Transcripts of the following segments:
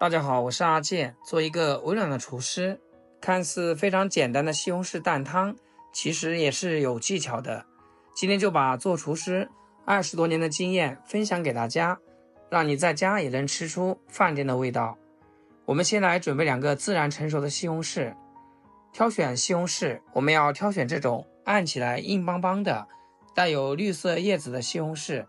大家好，我是阿健，做一个微软的厨师。看似非常简单的西红柿蛋汤，其实也是有技巧的。今天就把做厨师20多年的经验分享给大家，让你在家也能吃出饭店的味道。我们先来准备2个自然成熟的西红柿。挑选西红柿，我们要挑选这种按起来硬邦邦的、带有绿色叶子的西红柿。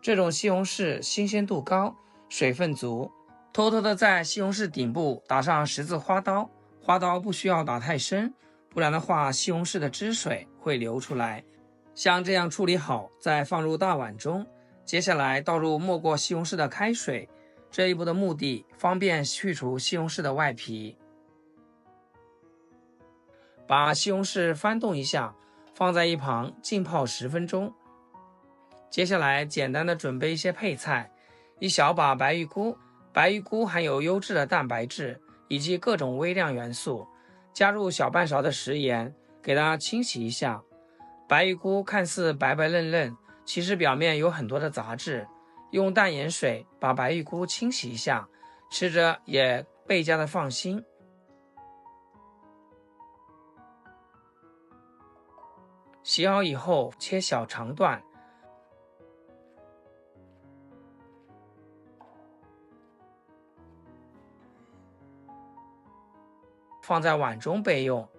这种西红柿新鲜度高，水分足。偷偷的在西红柿顶部打上10字花刀，花刀不需要打太深，不然的话西红柿的汁水会流出来。像这样处理好，再放入大碗中。接下来倒入没过西红柿的开水，这一步的目的方便去除西红柿的外皮。把西红柿翻动一下，放在一旁浸泡10分钟。接下来简单的准备一些配菜，一小把白玉菇。白玉菇含有优质的蛋白质以及各种微量元素，加入小半勺的食盐，给它清洗一下。白玉菇看似白白嫩嫩，其实表面有很多的杂质，用淡盐水把白玉菇清洗一下，吃着也倍加的放心。洗好以后切小长段，放在碗中备用。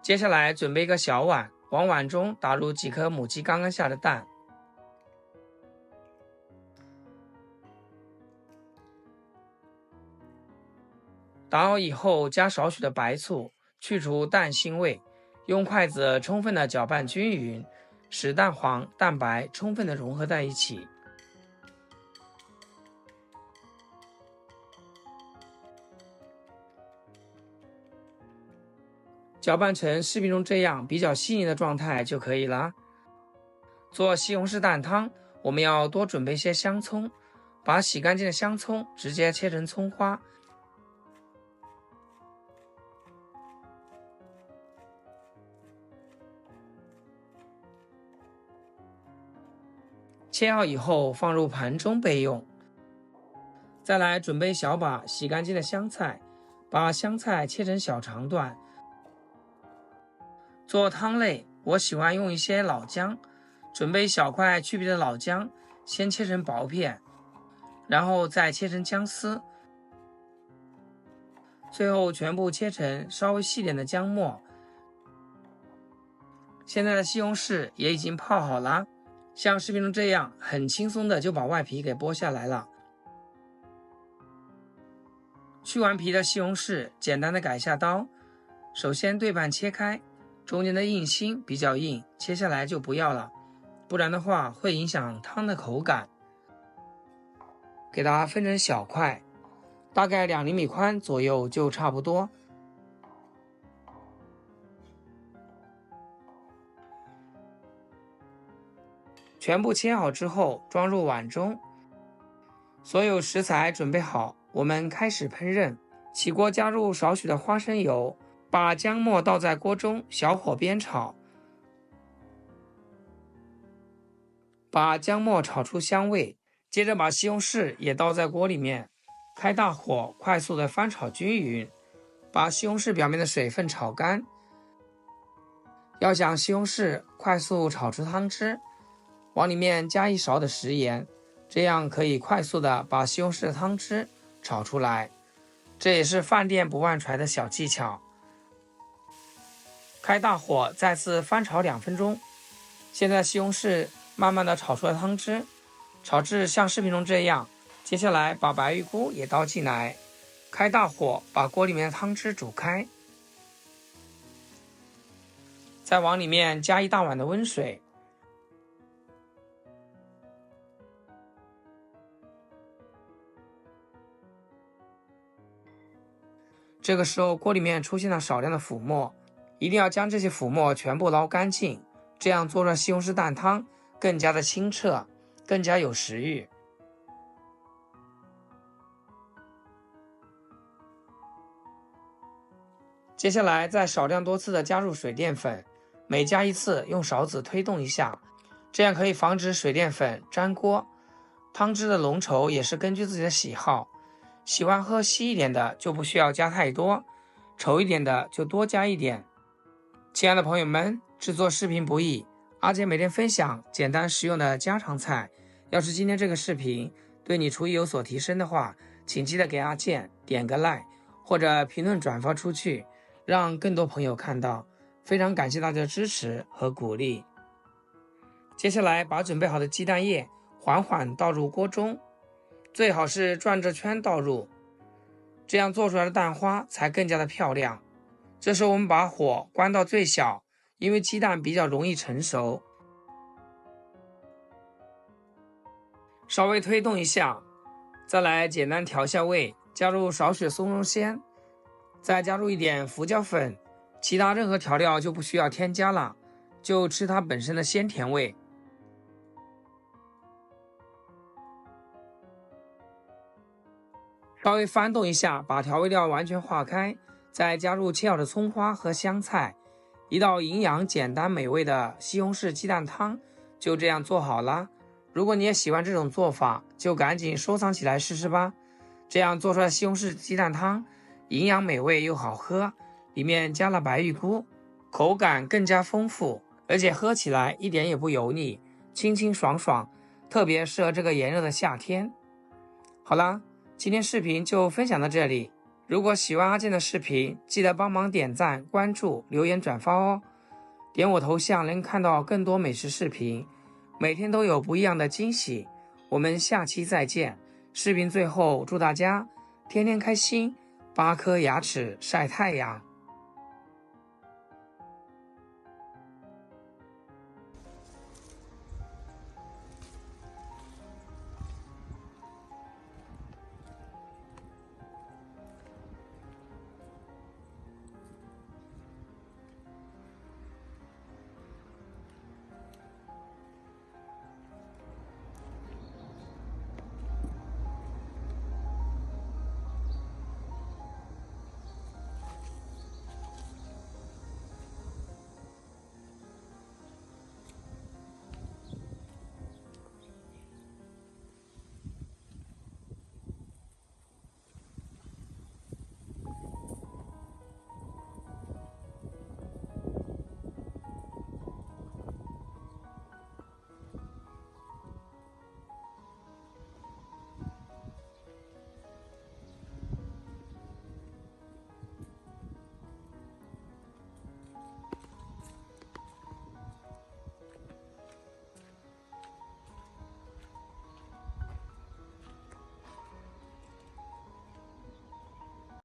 接下来准备一个小碗，往碗中打入几颗母鸡刚刚下的蛋，打好以后加少许的白醋，去除蛋腥味，用筷子充分的搅拌均匀，使蛋黄、蛋白充分的融合在一起。搅拌成视频中这样比较细腻的状态就可以了。做西红柿蛋汤，我们要多准备些香葱，把洗干净的香葱直接切成葱花。切好以后放入盘中备用。再来准备小把洗干净的香菜，把香菜切成小长段。做汤类，我喜欢用一些老姜，准备小块去皮的老姜，先切成薄片，然后再切成姜丝，最后全部切成稍微细点的姜末。现在的西红柿也已经泡好了，像视频中这样很轻松的就把外皮给剥下来了。去完皮的西红柿简单的改下刀，首先对半切开，中间的硬心比较硬，切下来就不要了，不然的话会影响汤的口感。给它分成小块，大概2厘米宽左右就差不多。全部切好之后装入碗中。所有食材准备好，我们开始烹饪。起锅加入少许的花生油，把姜末倒在锅中，小火煸炒，把姜末炒出香味。接着把西红柿也倒在锅里面，开大火快速的翻炒均匀，把西红柿表面的水分炒干。要想西红柿快速炒出汤汁，往里面加1勺的食盐，这样可以快速的把西红柿的汤汁炒出来，这也是饭店不忘传的小技巧。开大火再次翻炒2分钟，现在西红柿慢慢的炒出了汤汁，炒至像视频中这样。接下来把白玉菇也倒进来，开大火把锅里面的汤汁煮开，再往里面加1大碗的温水。这个时候锅里面出现了少量的腐沫，一定要将这些腐沫全部捞干净，这样做出西红柿蛋汤更加的清澈，更加有食欲。接下来再少量多次的加入水淀粉，每加一次用勺子推动一下，这样可以防止水淀粉粘锅。汤汁的浓稠也是根据自己的喜好，喜欢喝稀一点的就不需要加太多，稠一点的就多加一点。亲爱的朋友们，制作视频不易，阿杰每天分享简单实用的家常菜。要是今天这个视频对你厨艺有所提升的话，请记得给阿健点个 like 或者评论转发出去，让更多朋友看到。非常感谢大家的支持和鼓励。接下来把准备好的鸡蛋液缓缓倒入锅中，最好是转着圈倒入，这样做出来的蛋花才更加的漂亮。这时候我们把火关到最小，因为鸡蛋比较容易成熟。稍微推动一下，再来简单调下味，加入少许松茸鲜，再加入一点胡椒粉，其他任何调料就不需要添加了，就吃它本身的鲜甜味。稍微翻动一下，把调味料完全化开，再加入切好的葱花和香菜，一道营养简单美味的西红柿鸡蛋汤就这样做好了。如果你也喜欢这种做法，就赶紧收藏起来试试吧。这样做出来的西红柿鸡蛋汤营养美味又好喝，里面加了白玉菇，口感更加丰富，而且喝起来一点也不油腻，清清爽爽，特别适合这个炎热的夏天。好啦，今天视频就分享到这里。如果喜欢阿健的视频，记得帮忙点赞、关注、留言、转发哦。点我头像能看到更多美食视频，每天都有不一样的惊喜。我们下期再见。视频最后祝大家天天开心，8颗牙齿晒太阳。